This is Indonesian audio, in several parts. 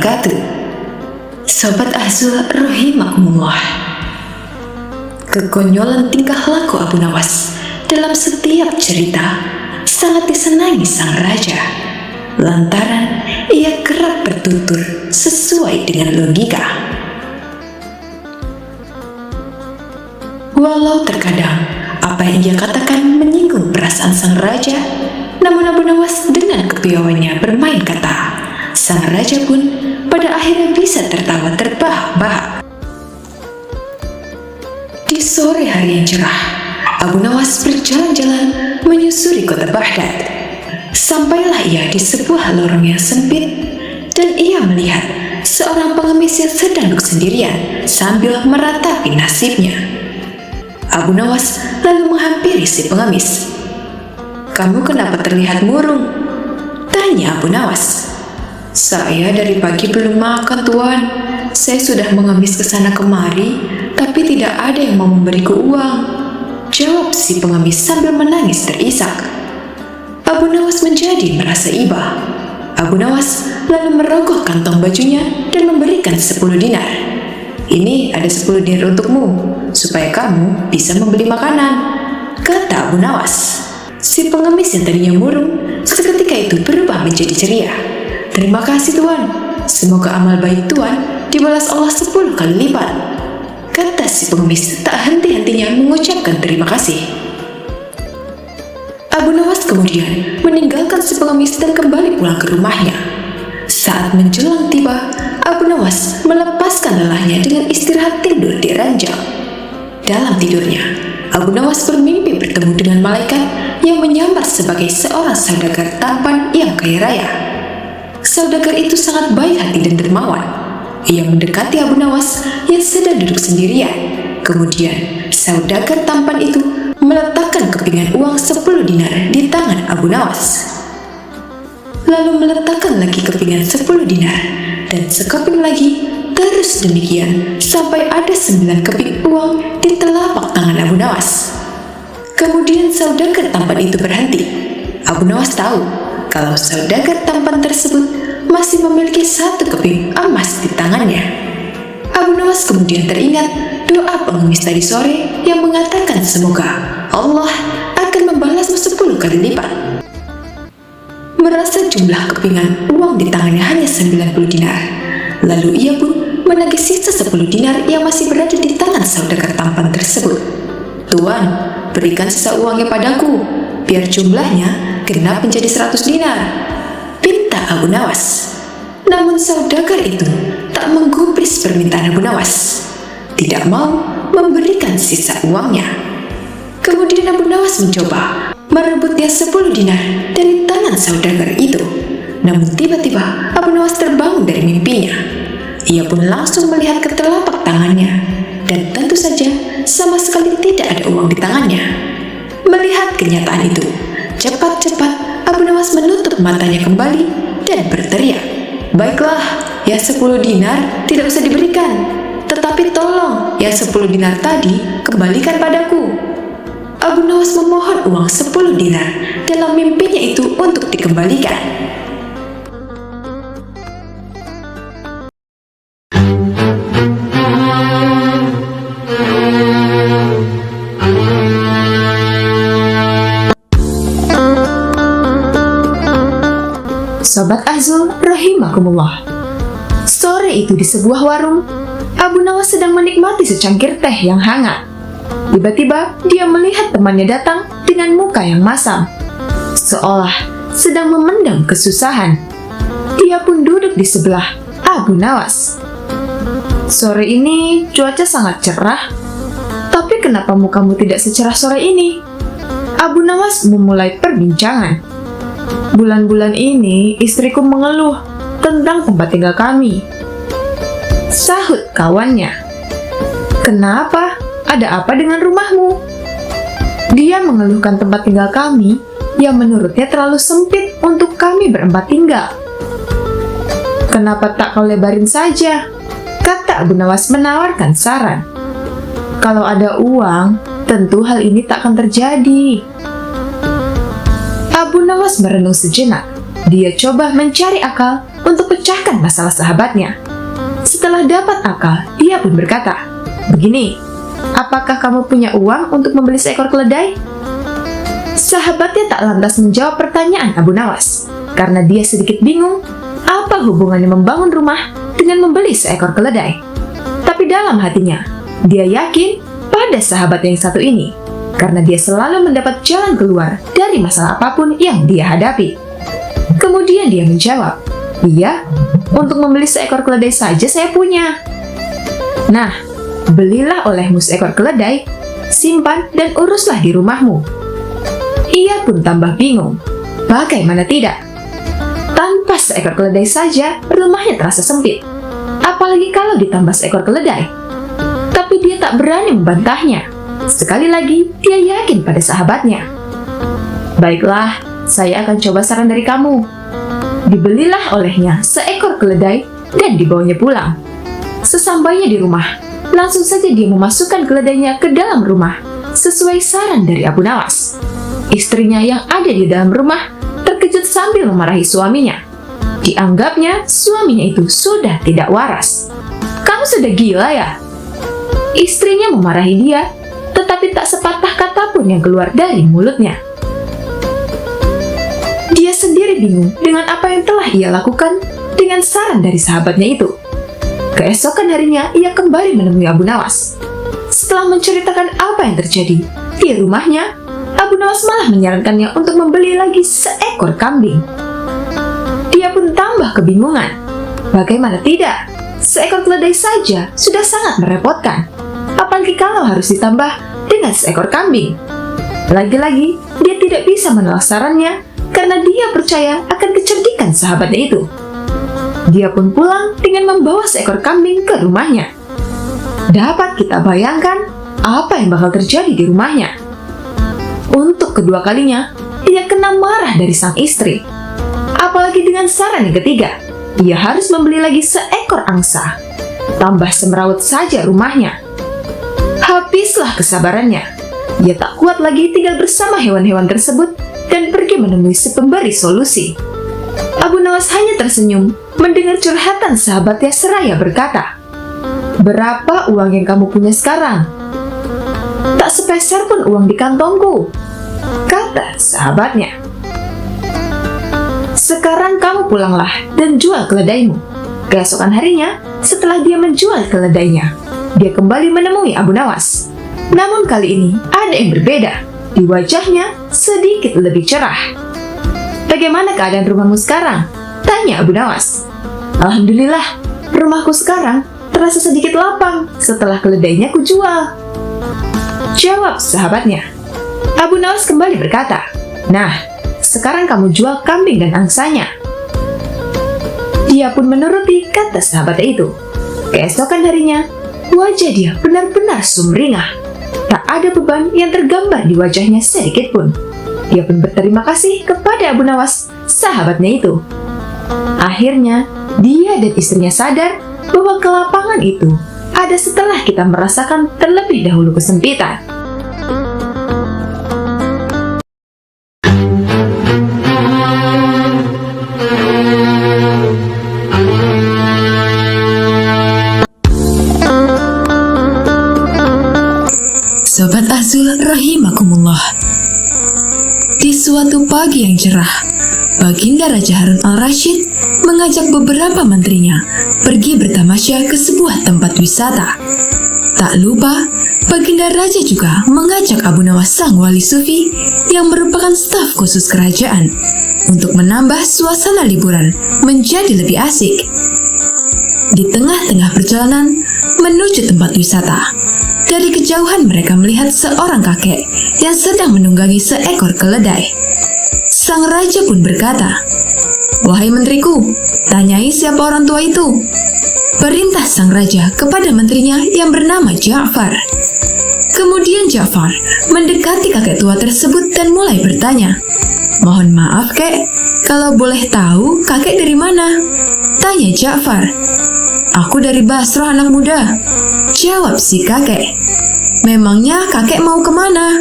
wabarakatuh. Sobat Azul rahimakumullah. Kekonyolan tingkah laku Abu Nawas dalam setiap cerita sangat disenangi sang raja, lantaran ia kerap bertutur sesuai dengan logika. Walau terkadang apa yang ia katakan menyinggung perasaan sang raja, namun Abu Nawas dengan kepiawaiannya bermain kata, sang raja pun pada akhirnya bisa tertawa terbahak-bahak. Di sore hari yang cerah, Abu Nawas berjalan-jalan menyusuri kota Baghdad. Sampailah ia di sebuah lorong yang sempit, dan ia melihat seorang pengemis yang sedang duduk sendirian sambil meratapi nasibnya. Abu Nawas lalu menghampiri si pengemis. "Kamu kenapa terlihat murung?" tanya Abu Nawas. "Saya dari pagi belum makan, Tuan. Saya sudah mengemis ke sana kemari, tapi tidak ada yang mau memberiku uang," jawab si pengemis sambil menangis terisak. Abu Nawas menjadi merasa iba. Abu Nawas lalu merogoh kantong bajunya dan memberikan 10 dinar. "Ini ada 10 dinar untukmu, supaya kamu bisa membeli makanan," kata Abu Nawas. Si pengemis yang tadinya murung seketika itu berubah menjadi ceria. "Terima kasih, Tuan. Semoga amal baik Tuan dibalas Allah 10 kali lipat," kata si pengemis tak henti-hentinya mengucapkan terima kasih. Abu Nawas kemudian meninggalkan si pengemis dan kembali pulang ke rumahnya. Saat menjelang tiba, Abu Nawas melepaskan lelahnya dengan istirahat tidur di ranjang. Dalam tidurnya, Abu Nawas bermimpi bertemu dengan malaikat yang menyamar sebagai seorang saudagar tampan yang kaya raya. Saudagar itu sangat baik hati dan dermawan. Ia mendekati Abu Nawas yang sedang duduk sendirian. Kemudian, saudagar tampan itu meletakkan kepingan uang 10 dinar di tangan Abu Nawas. Lalu meletakkan lagi kepingan 10 dinar, dan sekeping lagi, terus demikian sampai ada 9 keping uang di telapak tangan Abu Nawas. Kemudian saudagar tampan itu berhenti. Abu Nawas tahu kalau saudagar tampan tersebut masih memiliki 1 keping emas di tangannya. Abu Nawas kemudian teringat doa pengemis tadi sore yang mengatakan semoga Allah akan membalasmu 10 kali lipat. Merasa jumlah kepingan uang di tangannya hanya 90 dinar, lalu ia pun menagih sisa 10 dinar yang masih berada di tangan saudagar tampan tersebut. "Tuan, berikan sisa uangnya padaku, biar jumlahnya genap menjadi 100 dinar," pinta Abu Nawas. Namun saudagar itu tak menggubris permintaan Abu Nawas, tidak mau memberikan sisa uangnya. Kemudian Abu Nawas mencoba merebutnya 10 dinar dari tangan saudagar itu. Namun tiba-tiba Abu Nawas terbangun dari mimpinya. Ia pun langsung melihat ke telapak tangannya, dan tentu saja sama sekali tidak ada uang di tangannya. Melihat kenyataan itu, cepat-cepat Abu Nawas menutup matanya kembali dan berteriak, "Baiklah, ya 10 dinar tidak usah diberikan, tetapi tolong ya 10 dinar tadi kembalikan padaku." Abu Nawas memohon uang 10 dinar dalam mimpinya itu untuk dikembalikan. Sobat Azul rahimakumullah. Sore itu di sebuah warung, Abu Nawas sedang menikmati secangkir teh yang hangat. Tiba-tiba dia melihat temannya datang dengan muka yang masam, seolah sedang memendam kesusahan. Dia pun duduk di sebelah Abu Nawas. "Sore ini cuaca sangat cerah, tapi kenapa mukamu tidak secerah sore ini?" Abu Nawas memulai perbincangan. "Bulan-bulan ini istriku mengeluh tentang tempat tinggal kami," sahut kawannya. "Kenapa? Ada apa dengan rumahmu?" "Dia mengeluhkan tempat tinggal kami yang menurutnya terlalu sempit untuk kami berempat tinggal." "Kenapa tak kau lebarin saja?" kata Abu Nawas menawarkan saran. "Kalau ada uang, tentu hal ini tak akan terjadi." Abu Nawas merenung sejenak. Dia coba mencari akal untuk pecahkan masalah sahabatnya. Setelah dapat akal, dia pun berkata, "Begini, apakah kamu punya uang untuk membeli seekor keledai?" Sahabatnya tak lantas menjawab pertanyaan Abu Nawas, karena dia sedikit bingung apa hubungannya membangun rumah dengan membeli seekor keledai. Tapi dalam hatinya, dia yakin pada sahabat yang satu ini, karena dia selalu mendapat jalan keluar dari masalah apapun yang dia hadapi. Kemudian dia menjawab, "Iya, untuk membeli seekor keledai saja saya punya." "Nah, belilah olehmu seekor keledai, simpan dan uruslah di rumahmu." Ia pun tambah bingung. Bagaimana tidak? Tanpa seekor keledai saja, rumahnya terasa sempit. Apalagi kalau ditambah seekor keledai. Tapi dia tak berani membantahnya. Sekali lagi, dia yakin pada sahabatnya. "Baiklah, saya akan coba saran dari kamu." Dibelilah olehnya seekor keledai dan dibawanya pulang. Sesampainya di rumah, langsung saja dia memasukkan keledainya ke dalam rumah, sesuai saran dari Abu Nawas. Istrinya yang ada di dalam rumah terkejut sambil memarahi suaminya. Dianggapnya suaminya itu sudah tidak waras. "Kamu sudah gila ya?" Istrinya memarahi dia, tetapi tak sepatah kata pun yang keluar dari mulutnya. Dia sendiri bingung dengan apa yang telah ia lakukan dengan saran dari sahabatnya itu. Keesokan harinya ia kembali menemui Abu Nawas. Setelah menceritakan apa yang terjadi di rumahnya, Abu Nawas malah menyarankannya untuk membeli lagi seekor kambing. Dia pun tambah kebingungan. Bagaimana tidak? Seekor keledai saja sudah sangat merepotkan. Apalagi kalau harus ditambah dengan seekor kambing. Lagi-lagi, dia tidak bisa menolak sarannya karena dia percaya akan kecerdikan sahabatnya itu. Dia pun pulang dengan membawa seekor kambing ke rumahnya. Dapat kita bayangkan apa yang bakal terjadi di rumahnya. Untuk kedua kalinya, ia kena marah dari sang istri. Apalagi dengan saran yang ketiga, ia harus membeli lagi seekor angsa. Tambah semrawut saja rumahnya. Habislah kesabarannya. Ia tak kuat lagi tinggal bersama hewan-hewan tersebut dan pergi menemui si pemberi solusi. Abu Nawas hanya tersenyum mendengar curhatan sahabatnya seraya berkata, "Berapa uang yang kamu punya sekarang?" "Tak sepeser pun uang di kantongku," kata sahabatnya. "Sekarang kamu pulanglah dan jual keledaimu." Keesokan harinya, setelah dia menjual keledainya, dia kembali menemui Abu Nawas. Namun kali ini ada yang berbeda. Di wajahnya sedikit lebih cerah. "Bagaimana keadaan rumahmu sekarang?" tanya Abu Nawas. "Alhamdulillah, rumahku sekarang terasa sedikit lapang setelah keledainya kujual," jawab sahabatnya. Abu Nawas kembali berkata, "Nah, sekarang kamu jual kambing dan angsanya." Dia pun menuruti kata sahabatnya itu. Keesokan harinya, wajah dia benar-benar sumringah. Tak ada beban yang tergambar di wajahnya sedikit pun. Dia pun berterima kasih kepada Abu Nawas, sahabatnya itu. Akhirnya, dia dan istrinya sadar bahwa kelapangan itu ada setelah kita merasakan terlebih dahulu kesempitan. Sobat Azul rahimakumullah. Di suatu pagi yang cerah, Baginda Raja Harun al-Rashid mengajak beberapa menterinya pergi bertamasya ke sebuah tempat wisata. Tak lupa, Baginda Raja juga mengajak Abu Nawas sang wali sufi yang merupakan staf khusus kerajaan untuk menambah suasana liburan menjadi lebih asik. Di tengah-tengah perjalanan menuju tempat wisata, dari kejauhan mereka melihat seorang kakek yang sedang menunggangi seekor keledai. Sang raja pun berkata, "Wahai menteriku, tanyai siapa orang tua itu." Perintah sang raja kepada menterinya yang bernama Ja'far. Kemudian Ja'far mendekati kakek tua tersebut dan mulai bertanya, "Mohon maaf kek, kalau boleh tahu kakek dari mana?" Tanya Ja'far. "Aku dari Basrah anak muda," jawab si kakek. "Memangnya kakek mau kemana?"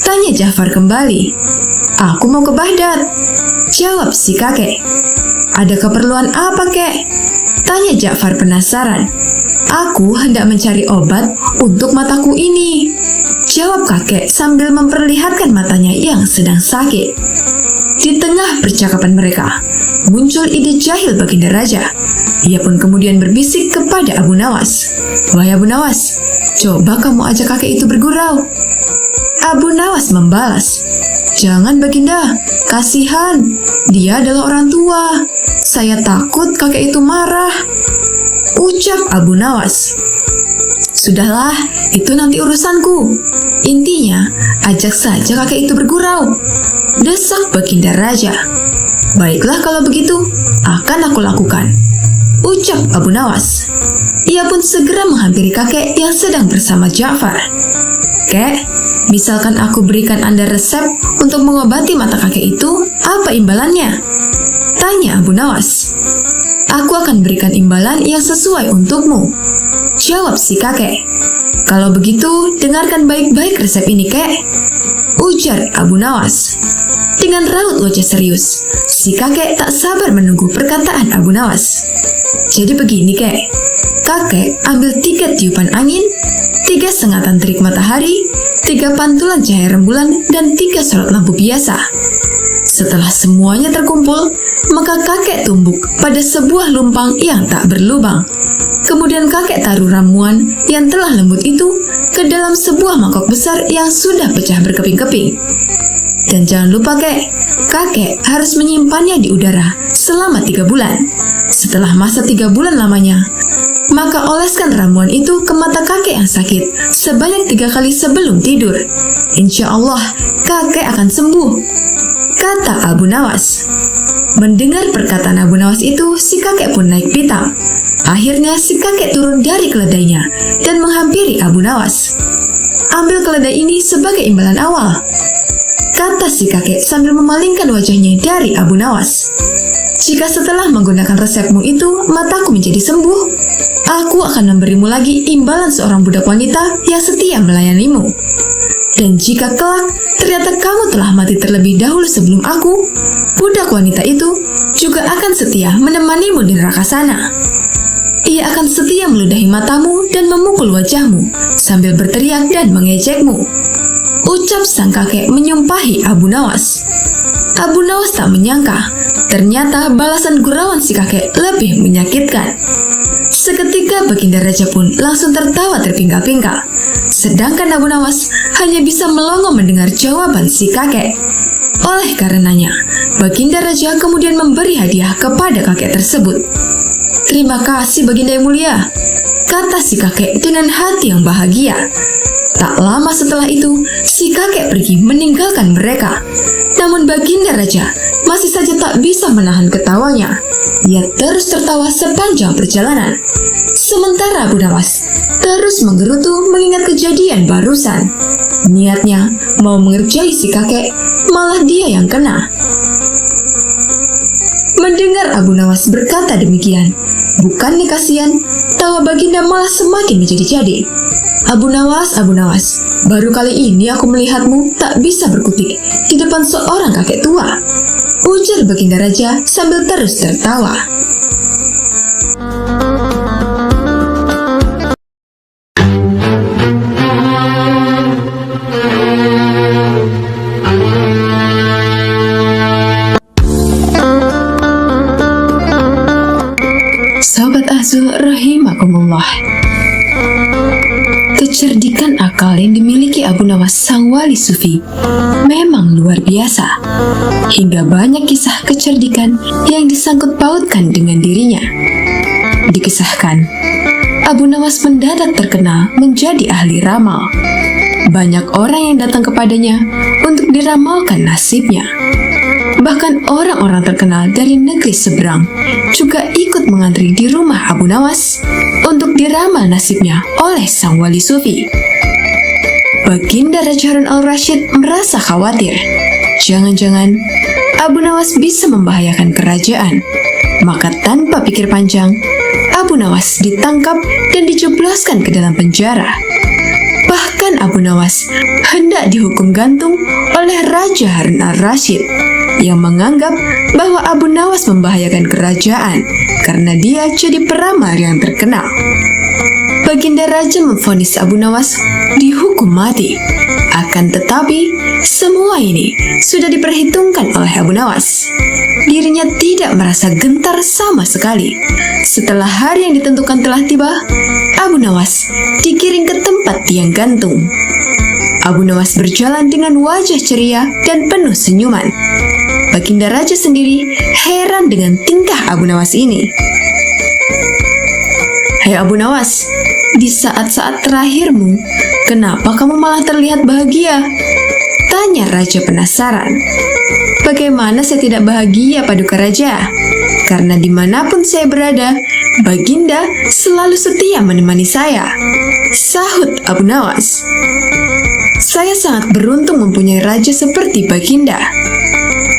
Tanya Ja'far kembali. "Aku mau ke Baghdad," jawab si kakek. Ada keperluan apa, kek? Tanya Ja'far penasaran. Aku hendak mencari obat untuk mataku ini, jawab kakek sambil memperlihatkan matanya yang sedang sakit. Di tengah percakapan mereka, muncul ide jahil Baginda Raja. Ia pun kemudian berbisik kepada Abu Nawas. Wahai Abu Nawas, coba kamu ajak kakek itu bergurau. Abu Nawas membalas, jangan Baginda, kasihan, dia adalah orang tua. Saya takut kakek itu marah, ucap Abu Nawas. Sudahlah, itu nanti urusanku. Intinya, ajak saja kakek itu bergurau, desak Baginda Raja. Baiklah kalau begitu, akan aku lakukan, ucap Abu Nawas. Ia pun segera menghampiri kakek yang sedang bersama Ja'far. Kek, misalkan aku berikan Anda resep untuk mengobati mata kakek itu, apa imbalannya? Tanya Abu Nawas. Aku akan berikan imbalan yang sesuai untukmu, jawab si kakek. Kalau begitu, dengarkan baik-baik resep ini, kek, ujar Abu Nawas. Dengan raut wajah serius, si kakek tak sabar menunggu perkataan Abu Nawas. Jadi begini, kek, kakek ambil 3 tiupan angin, 3 sengatan terik matahari, 3 pantulan cahaya rembulan, dan 3 sorot lampu biasa. Setelah semuanya terkumpul, maka kakek tumbuk pada sebuah lumpang yang tak berlubang. Kemudian kakek taruh ramuan yang telah lembut itu ke dalam sebuah mangkok besar yang sudah pecah berkeping-keping. Dan jangan lupa, kek, kakek harus menyimpannya di udara selama 3 bulan. Setelah masa 3 bulan lamanya, maka oleskan ramuan itu ke mata kakek yang sakit sebanyak 3 kali sebelum tidur. Insya Allah, kakek akan sembuh, kata Abu Nawas. Mendengar perkataan Abu Nawas itu, si kakek pun naik pitam. Akhirnya si kakek turun dari keledainya dan menghampiri Abu Nawas. Ambil keledai ini sebagai imbalan awal, kata si kakek sambil memalingkan wajahnya dari Abu Nawas. Jika setelah menggunakan resepmu itu mataku menjadi sembuh, aku akan memberimu lagi imbalan seorang budak wanita yang setia melayanimu. Dan jika kelak ternyata kamu telah mati terlebih dahulu sebelum aku, budak wanita itu juga akan setia menemanimu di neraka sana. Ia akan setia meludahi matamu dan memukul wajahmu sambil berteriak dan mengejekmu, ucap sang kakek menyumpahi Abu Nawas. Abu Nawas tak menyangka, ternyata balasan gurauan si kakek lebih menyakitkan. Seketika Baginda Raja pun langsung tertawa terpingkal-pingkal, sedangkan Abu Nawas hanya bisa melongo mendengar jawaban si kakek. Oleh karenanya, Baginda Raja kemudian memberi hadiah kepada kakek tersebut. Terima kasih Baginda yang mulia, kata si kakek dengan hati yang bahagia. Tak lama setelah itu, si kakek pergi meninggalkan mereka. Namun Baginda Raja masih saja tak bisa menahan ketawanya. Ia terus tertawa sepanjang perjalanan. Sementara Abu Nawas terus menggerutu mengingat kejadian barusan. Niatnya mau mengerjai si kakek, malah dia yang kena. Mendengar Abu Nawas berkata demikian, bukannya kasihan, tawa Baginda malah semakin menjadi-jadi. Abu Nawas, baru kali ini aku melihatmu tak bisa berkutik di depan seorang kakek tua, ujar Baginda Raja sambil terus tertawa. Sahabat Azul rahimakumullah, kecerdikan akal yang dimiliki Abu Nawas sang wali sufi memang luar biasa, hingga banyak kisah kecerdikan yang disangkut pautkan dengan dirinya. Dikisahkan, Abu Nawas mendadak terkenal menjadi ahli ramal. Banyak orang yang datang kepadanya untuk diramalkan nasibnya. Bahkan orang-orang terkenal dari negeri seberang juga ikut mengantri di rumah Abu Nawas untuk diramal nasibnya oleh sang wali sufi. Baginda Raja Harun al-Rashid merasa khawatir. Jangan-jangan Abu Nawas bisa membahayakan kerajaan. Maka tanpa pikir panjang, Abu Nawas ditangkap dan dijebloskan ke dalam penjara. Bahkan Abu Nawas hendak dihukum gantung oleh Raja Harun al-Rashid yang menganggap bahwa Abu Nawas membahayakan kerajaan karena dia jadi peramal yang terkenal. Baginda Raja memvonis Abu Nawas dihukum mati. Akan tetapi, semua ini sudah diperhitungkan oleh Abu Nawas. Dirinya tidak merasa gentar sama sekali. Setelah hari yang ditentukan telah tiba, Abu Nawas digiring ke tempat tiang gantung. Abu Nawas berjalan dengan wajah ceria dan penuh senyuman. Baginda Raja sendiri heran dengan tingkah Abu Nawas ini. "Hai Abu Nawas, di saat-saat terakhirmu, kenapa kamu malah terlihat bahagia?" tanya Raja penasaran. "Bagaimana saya tidak bahagia, Paduka Raja? Karena dimanapun saya berada, Baginda selalu setia menemani saya," sahut Abu Nawas. "Saya sangat beruntung mempunyai raja seperti Baginda,"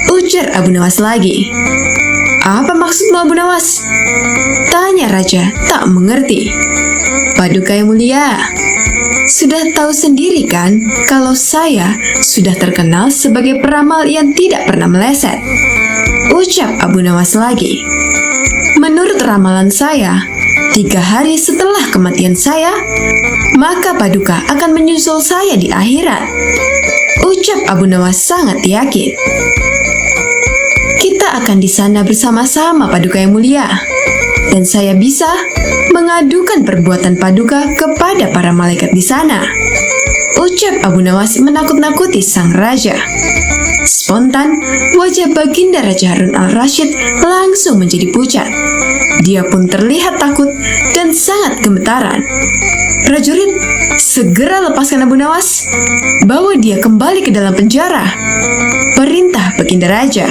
ujar Abu Nawas lagi. "Apa maksudmu, Abu Nawas?" tanya Raja tak mengerti. "Paduka yang mulia, sudah tahu sendiri kan kalau saya sudah terkenal sebagai peramal yang tidak pernah meleset," ucap Abu Nawas lagi. "Menurut ramalan saya, 3 hari setelah kematian saya, maka Paduka akan menyusul saya di akhirat," ucap Abu Nawas sangat yakin. "Kita akan di sana bersama-sama, Paduka yang mulia, dan saya bisa mengadukan perbuatan Paduka kepada para malaikat di sana," ucap Abu Nawas menakut-nakuti sang raja. Spontan, wajah Baginda Raja Harun al-Rashid langsung menjadi pucat. Dia pun terlihat takut dan sangat gemetaran. "Prajurit, segera lepaskan Abu Nawas. Bawa dia kembali ke dalam penjara," perintah Baginda Raja.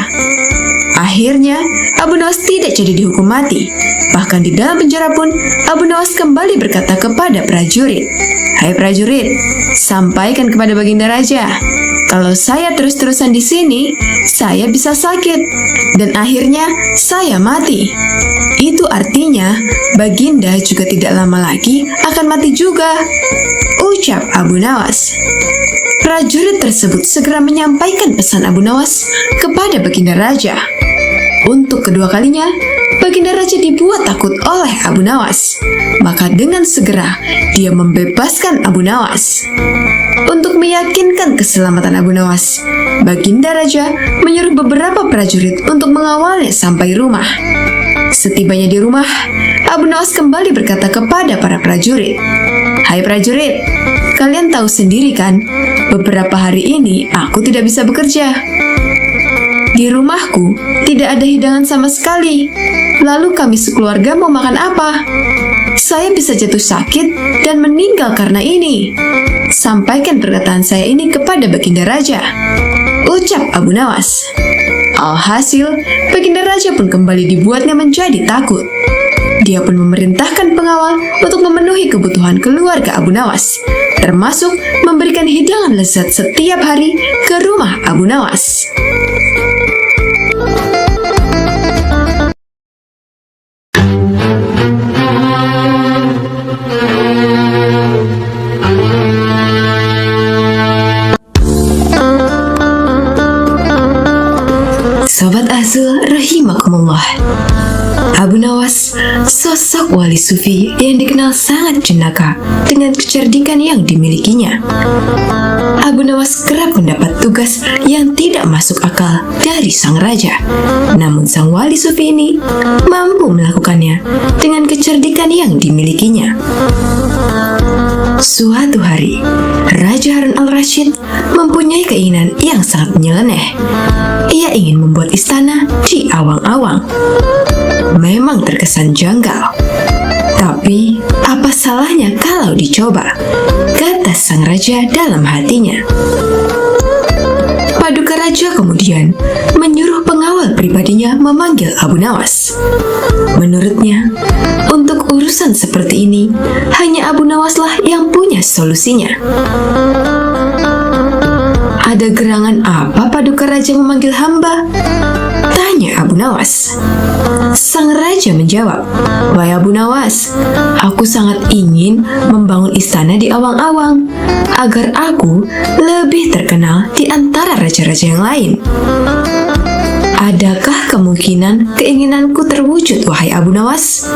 Akhirnya, Abu Nawas tidak jadi dihukum mati. Bahkan di dalam penjara pun, Abu Nawas kembali berkata kepada prajurit, "Hai prajurit, sampaikan kepada Baginda Raja, kalau saya terus-terusan di sini, saya bisa sakit, dan akhirnya saya mati. Itu artinya, Baginda juga tidak lama lagi akan mati juga," ucap Abu Nawas. Prajurit tersebut segera menyampaikan pesan Abu Nawas kepada Baginda Raja. Untuk kedua kalinya, Baginda Raja dibuat takut oleh Abu Nawas. Maka dengan segera, dia membebaskan Abu Nawas. Untuk meyakinkan keselamatan Abu Nawas, Baginda Raja menyuruh beberapa prajurit untuk mengawalnya sampai rumah. Setibanya di rumah, Abu Nawas kembali berkata kepada para prajurit, "Hai prajurit, kalian tahu sendiri kan, beberapa hari ini aku tidak bisa bekerja. Di rumahku tidak ada hidangan sama sekali. Lalu kami sekeluarga mau makan apa? Saya bisa jatuh sakit dan meninggal karena ini. Sampaikan perkataan saya ini kepada Baginda Raja," ucap Abu Nawas. Alhasil, Baginda Raja pun kembali dibuatnya menjadi takut. Dia pun memerintahkan pengawal untuk memenuhi kebutuhan keluarga Abu Nawas, termasuk memberikan hidangan lezat setiap hari ke rumah Abu Nawas. Sobat Azul rahimakumullah, Abu Nawas, sosok wali sufi yang dikenal sangat jenaka dengan kecerdikan yang dimilikinya. Abu Nawas kerap mendapat tugas yang tidak masuk akal dari sang raja. Namun sang wali sufi ini mampu melakukannya dengan kecerdikan yang dimilikinya. Suatu hari, Raja Harun al-Rashid mempunyai keinginan yang sangat menyeleneh. Ia ingin membuat istana di awang-awang. Memang terkesan janggal. Tapi, apa salahnya kalau dicoba? Kata sang raja dalam hatinya. Paduka Raja kemudian menyuruh pengawal pribadinya memanggil Abu Nawas. Menurutnya, untuk urusan seperti ini, hanya Abu Nawaslah yang punya solusinya. Ada gerangan apa Paduka Raja memanggil hamba? Tanya Abu Nawas. Sang raja menjawab, "Wahai Abu Nawas, aku sangat ingin membangun istana di awang-awang agar aku lebih terkenal di antara raja-raja yang lain. Adakah kemungkinan keinginanku terwujud, wahai Abu Nawas?"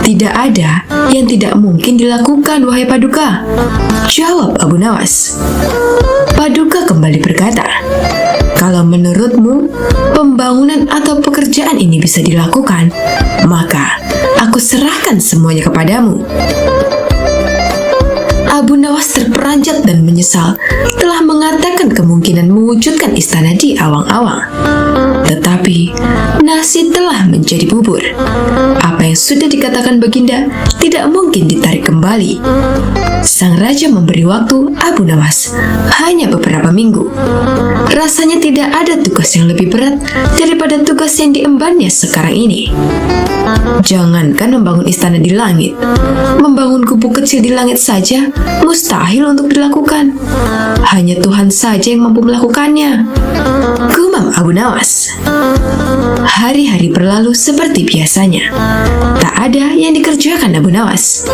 "Tidak ada yang tidak mungkin dilakukan, wahai Paduka," jawab Abu Nawas. Paduka kembali berkata, "Kalau menurutmu pembangunan atau pekerjaan ini bisa dilakukan, maka aku serahkan semuanya kepadamu." Abu Nawas terperanjat dan menyesal telah mengatakan kemungkinan mewujudkan istana di awang-awang. Tetapi nasi telah menjadi bubur. Apa yang sudah dikatakan Baginda tidak mungkin ditarik kembali. Sang raja memberi waktu Abu Nawas hanya beberapa minggu. Rasanya tidak ada tugas yang lebih berat daripada tugas yang diembannya sekarang ini. Jangankan membangun istana di langit, membangun gubuk kecil di langit saja mustahil untuk dilakukan. Hanya Tuhan saja yang mampu melakukannya, gumam Abu Nawas. Hari-hari berlalu seperti biasanya. Tak ada yang dikerjakan Abu Nawas,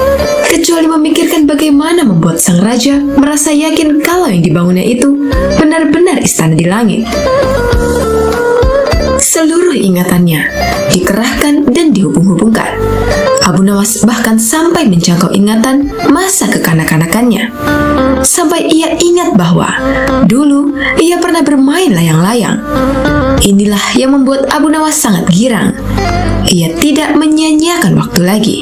kecuali memikirkan bagaimana membuat sang raja merasa yakin kalau yang dibangunnya itu benar-benar istana di langit. Seluruh ingatannya dikerahkan dan dihubung-hubungkan. Abu Nawas bahkan sampai menjangkau ingatan masa kekanak-kanakannya. Sampai ia ingat bahwa dulu ia pernah bermain layang-layang. Inilah yang membuat Abu Nawas sangat girang. Ia tidak menyia-nyiakan waktu lagi.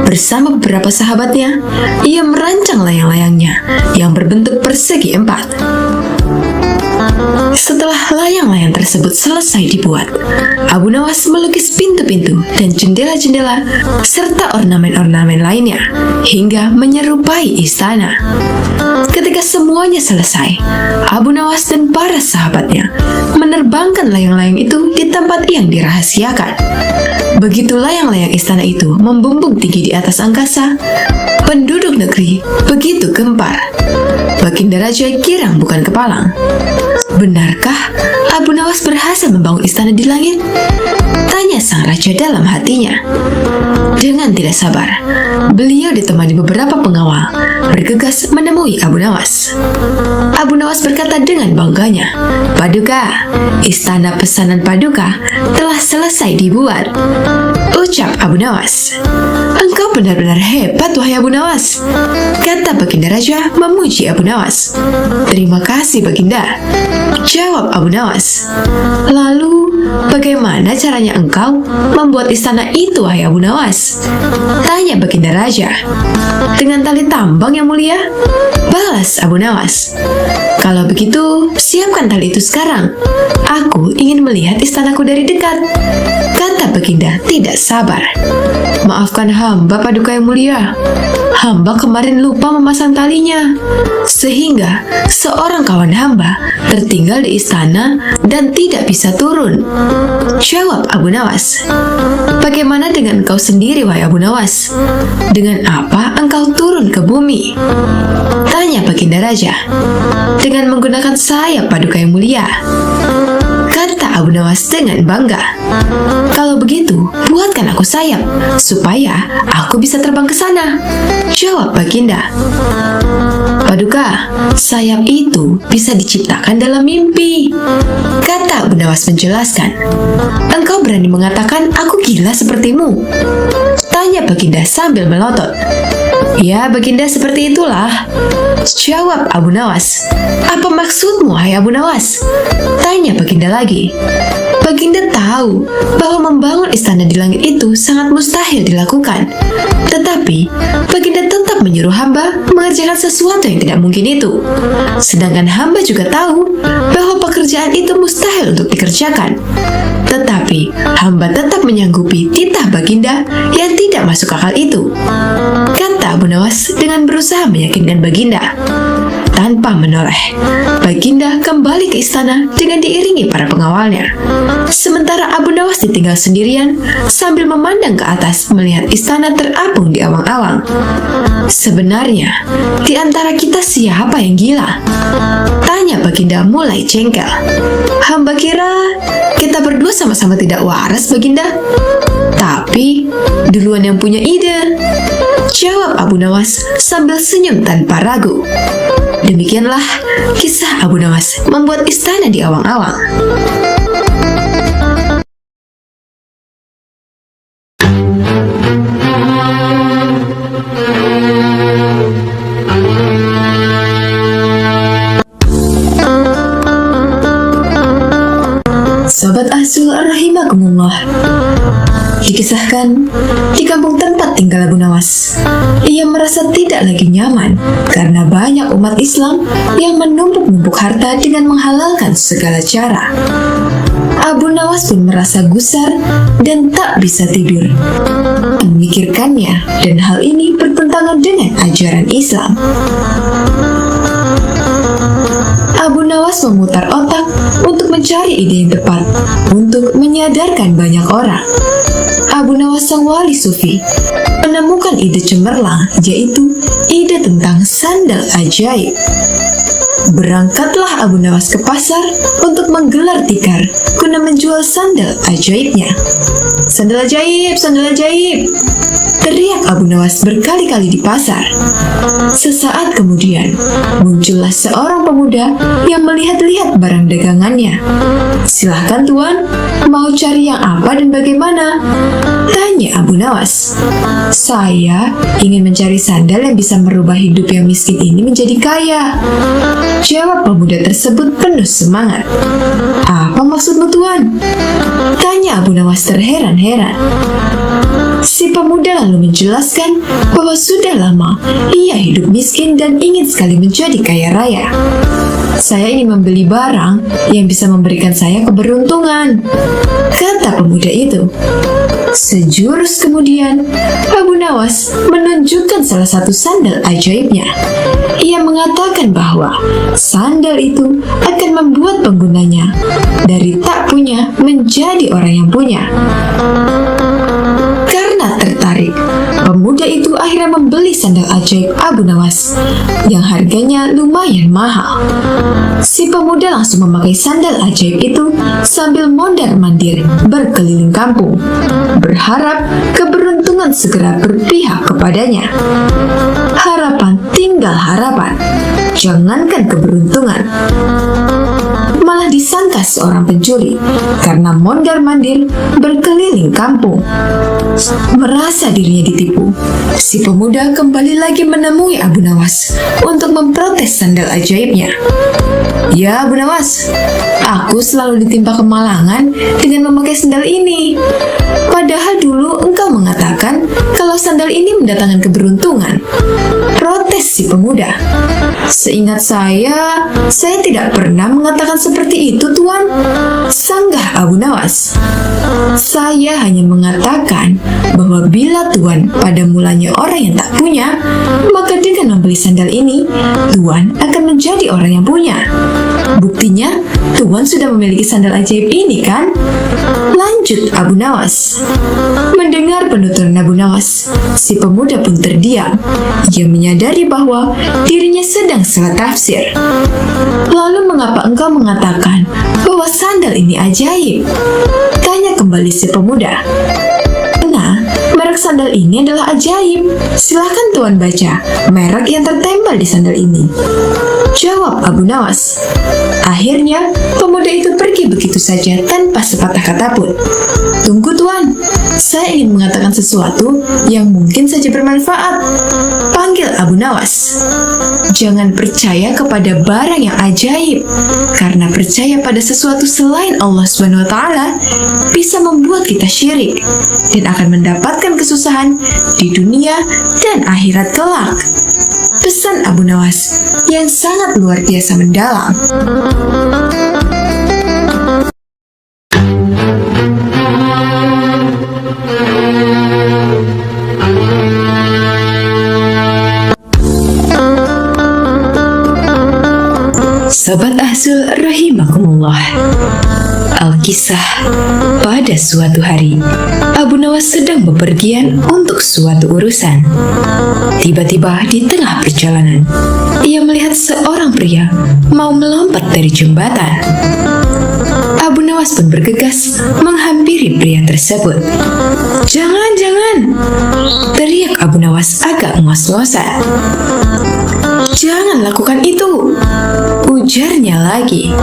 Bersama beberapa sahabatnya, ia merancang layang-layangnya yang berbentuk persegi 4. Setelah layang-layang tersebut selesai dibuat, Abu Nawas melukis pintu-pintu dan jendela-jendela serta ornamen-ornamen lainnya hingga menyerupai istana. Ketika semuanya selesai, Abu Nawas dan para sahabatnya menerbangkan layang-layang itu di tempat yang dirahasiakan. Begitu layang-layang istana itu membumbung tinggi di atas angkasa, penduduk negeri begitu gempar. Baginda Raja girang bukan kepalang. Benarkah Abu Nawas berhasil membangun istana di langit? Tanya sang raja dalam hatinya. Dengan tidak sabar, beliau ditemani beberapa pengawal bergegas menemui Abu Nawas. Abu Nawas berkata dengan bangganya, "Paduka, istana pesanan Paduka telah selesai dibuat." Ucap Abu Nawas. "Engkau benar-benar hebat, wahai Abu Nawas," kata Baginda Raja memuji Abu Nawas. "Terima kasih, Baginda," jawab Abu Nawas. "Lalu, bagaimana caranya engkau membuat istana itu, wahai Abu Nawas?" tanya Baginda Raja. "Dengan tali tambang, yang mulia," balas Abu Nawas. "Kalau begitu, siapkan tali itu sekarang. Aku ingin melihat istanaku dari dekat," kata Baginda tidak sabar. "Maafkan hamba, Paduka yang mulia. Hamba kemarin lupa memasang talinya, sehingga seorang kawan hamba tertinggal di istana dan tidak bisa turun," jawab Abu Nawas. "Bagaimana dengan engkau sendiri, wahai Abu Nawas? Dengan apa engkau turun ke bumi?" tanya Baginda Raja. "Dengan menggunakan sayap, Paduka yang mulia," kata Abu Nawas dengan bangga. "Kalau begitu, buatkan aku sayap supaya aku bisa terbang ke sana," jawab Baginda. "Paduka, sayap itu bisa diciptakan dalam mimpi," kata Abu Nawas menjelaskan. "Engkau berani mengatakan aku gila sepertimu?" tanya Baginda sambil melotot. "Ya, Baginda, seperti itulah," jawab Abu Nawas. "Apa maksudmu, hai Abu Nawas?" tanya Baginda lagi. Baginda tahu bahwa membangun istana di langit itu sangat mustahil dilakukan. Tetapi, Baginda tetap menyuruh hamba mengerjakan sesuatu yang tidak mungkin itu. Sedangkan hamba juga tahu bahwa pekerjaan itu mustahil untuk dikerjakan. Tetapi, hamba tetap menyanggupi titah Baginda yang tidak masuk akal itu, kata Abu Nawas dengan berusaha meyakinkan Baginda. Tanpa menoleh, Baginda kembali ke istana dengan diiringi para pengawalnya. Sementara Abu Nawas ditinggal sendirian sambil memandang ke atas melihat istana terapung di awang-awang. Sebenarnya, di antara kita siapa yang gila? Tanya Baginda mulai jengkel. Hamba kira kita berdua sama-sama tidak waras, Baginda. Tapi duluan yang punya ide, jawab Abu Nawas sambil senyum tanpa ragu. Demikianlah kisah Abu Nawas membuat istana di awang-awang. Sobat Azul rahimakumullah. Dikisahkan, di kampung tempat tinggal Abu Nawas, ia merasa tidak lagi nyaman karena banyak umat Islam yang menumpuk-numpuk harta dengan menghalalkan segala cara. Abu Nawas pun merasa gusar dan tak bisa tidur memikirkannya, dan hal ini bertentangan dengan ajaran Islam. Abu Nawas memutar otak untuk mencari ide yang tepat untuk menyadarkan banyak orang. Abu Nawas sang wali sufi menemukan ide cemerlang, yaitu ide tentang sandal ajaib. Berangkatlah Abu Nawas ke pasar untuk menggelar tikar guna menjual sandal ajaibnya. Sandal ajaib, sandal ajaib, teriak Abu Nawas berkali-kali di pasar. Sesaat kemudian, muncullah seorang pemuda yang melihat-lihat barang dagangannya. Silahkan tuan, mau cari yang apa dan bagaimana? Tanya Abu Nawas. Saya ingin mencari sandal yang bisa merubah hidup yang miskin ini menjadi kaya, jawab pemuda tersebut penuh semangat. Apa maksudmu tuan? Tanya Abu Nawas terheran-heran. Si pemuda lalu menjelaskan bahwa sudah lama ia hidup miskin dan ingin sekali menjadi kaya raya. Saya ingin membeli barang yang bisa memberikan saya keberuntungan, kata pemuda itu. Sejurus kemudian, Abu Nawas menunjukkan salah satu sandal ajaibnya. Ia mengatakan bahwa sandal itu akan membuat penggunanya dari tak punya menjadi orang yang punya. Karena tertarik, pemuda itu akhirnya membeli sandal ajaib Abu Nawas yang harganya lumayan mahal. Si pemuda langsung memakai sandal ajaib itu sambil mondar-mandir berkeliling kampung, berharap keberuntungan segera berpihak kepadanya. Harapan tinggal harapan, jangankan keberuntungan, malah disangka seorang pencuri karena mondar-mandir berkeliling kampung. Merasa dirinya ditipu, si pemuda kembali lagi menemui Abu Nawas untuk memprotes sandal ajaibnya. Ya Abu Nawas, aku selalu ditimpa kemalangan dengan memakai sandal ini. Padahal dulu engkau mengatakan kalau sandal ini mendatangkan keberuntungan. Protes si pemuda. Seingat saya tidak pernah mengatakan seperti itu tuan, sanggah Abu Nawas. Saya hanya mengatakan bahwa bila tuan pada mulanya orang yang tak punya, maka dengan membeli sandal ini, tuan akan menjadi orang yang punya. Buktinya, tuan sudah memiliki sandal ajaib ini kan? Lanjut Abu Nawas. Mendengar penuturan Abu Nawas, si pemuda pun terdiam. Ia menyadari bahwa dirinya sedang salah tafsir. Lalu mengapa engkau mengatakan bahwa sandal ini ajaib? Tanya kembali si pemuda. Nah, merek sandal ini adalah ajaib. Silahkan tuan baca merek yang tertempel di sandal ini, jawab Abu Nawas. Akhirnya, pemuda itu pergi begitu saja tanpa sepatah kata pun. Tunggu tuan, saya ingin mengatakan sesuatu yang mungkin saja bermanfaat, panggil Abu Nawas. Jangan percaya kepada barang yang ajaib, karena percaya pada sesuatu selain Allah Subhanahu wa Ta'ala bisa membuat kita syirik dan akan mendapatkan kesusahan di dunia dan akhirat kelak. Pesan Abu Nawas yang sangat luar biasa mendalam. Sobat Ahzul rahimakumullah. Alkisah, pada suatu hari, Abu Nawas sedang bepergian untuk suatu urusan. Tiba-tiba di tengah perjalanan, ia melihat seorang pria mau melompat dari jembatan. Abu Nawas pun bergegas menghampiri pria tersebut. "Jangan, jangan!" teriak Abu Nawas agak ngos-ngosan. "Jangan lakukan itu!" ujarnya lagi.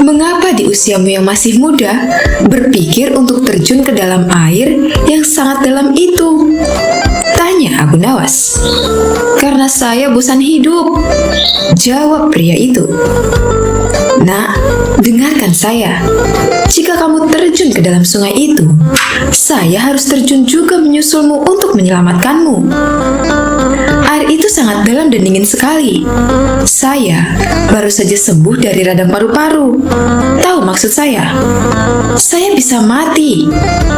"Mengapa di usiamu yang masih muda berpikir untuk terjun ke dalam air yang sangat dalam itu?" tanya Abu Nawas. "Karena saya bosan hidup," jawab pria itu. "Nak, dengarkan saya. Jika kamu terjun ke dalam sungai itu, saya harus terjun juga menyusulmu untuk menyelamatkanmu. Air itu sangat dalam dan dingin sekali. Saya baru saja sembuh dari radang paru-paru. Tahu maksud saya? Saya bisa mati.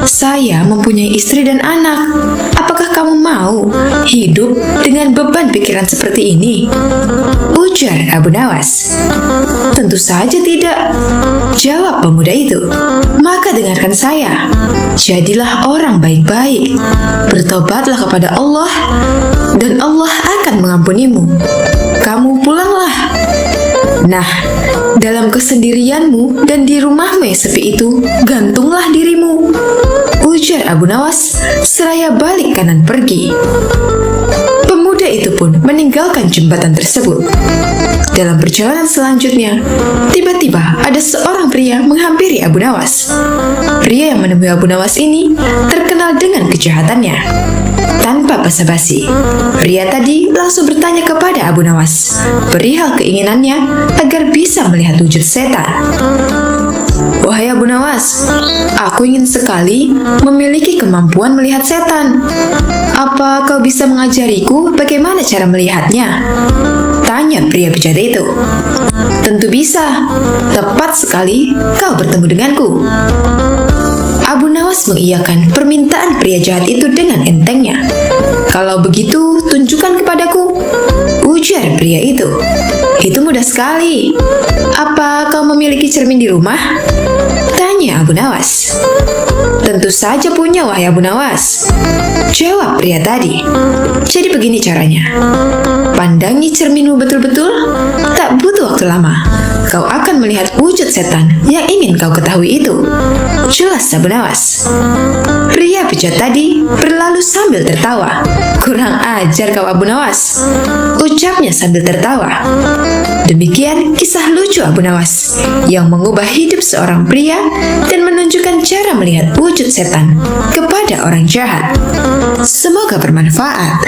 Saya mempunyai istri dan anak. Apakah kamu mau hidup dengan beban pikiran seperti ini?" ujar Abu Nawas. "Tentu saja tidak," jawab pemuda itu. "Maka dengarkan saya. Jadilah orang baik-baik. Bertobatlah kepada Allah dan Allah akan mengampunimu. Kamu pulanglah. Nah, dalam kesendirianmu dan di rumahmu yang sepi itu, gantunglah dirimu," ujar Abu Nawas seraya balik kanan pergi. Pemuda itu pun meninggalkan jembatan tersebut. Dalam perjalanan selanjutnya, tiba-tiba ada seorang pria menghampiri Abu Nawas. Pria yang menemui Abu Nawas ini terkenal dengan kejahatannya. Tanpa basa-basi, pria tadi langsung bertanya kepada Abu Nawas perihal keinginannya agar bisa melihat wujud setan. "Wahai Abu Nawas, aku ingin sekali memiliki kemampuan melihat setan. Apa kau bisa mengajariku bagaimana cara melihatnya?" tanya pria bejat itu. "Tentu bisa. Tepat sekali kau bertemu denganku." Abu Nawas mengiyakan permintaan pria jahat itu dengan entengnya. "Kalau begitu, tunjukkan kepadaku," ujar pria itu. "Itu mudah sekali. Apa kau memiliki cermin di rumah?" tanya Abu Nawas. "Tentu saja punya, wahai Abu Nawas," jawab pria tadi. "Jadi begini caranya. Pandangi cerminmu betul-betul, tak butuh waktu lama. Kau akan melihat wujud setan yang ingin kau ketahui itu." Jelas Abu Nawas. Pria bejat tadi berlalu sambil tertawa. "Kurang ajar kau Abu Nawas," ucapnya sambil tertawa. Demikian kisah lucu Abu Nawas yang mengubah hidup seorang pria dan menunjukkan cara melihat wujud setan kepada orang jahat. Semoga bermanfaat.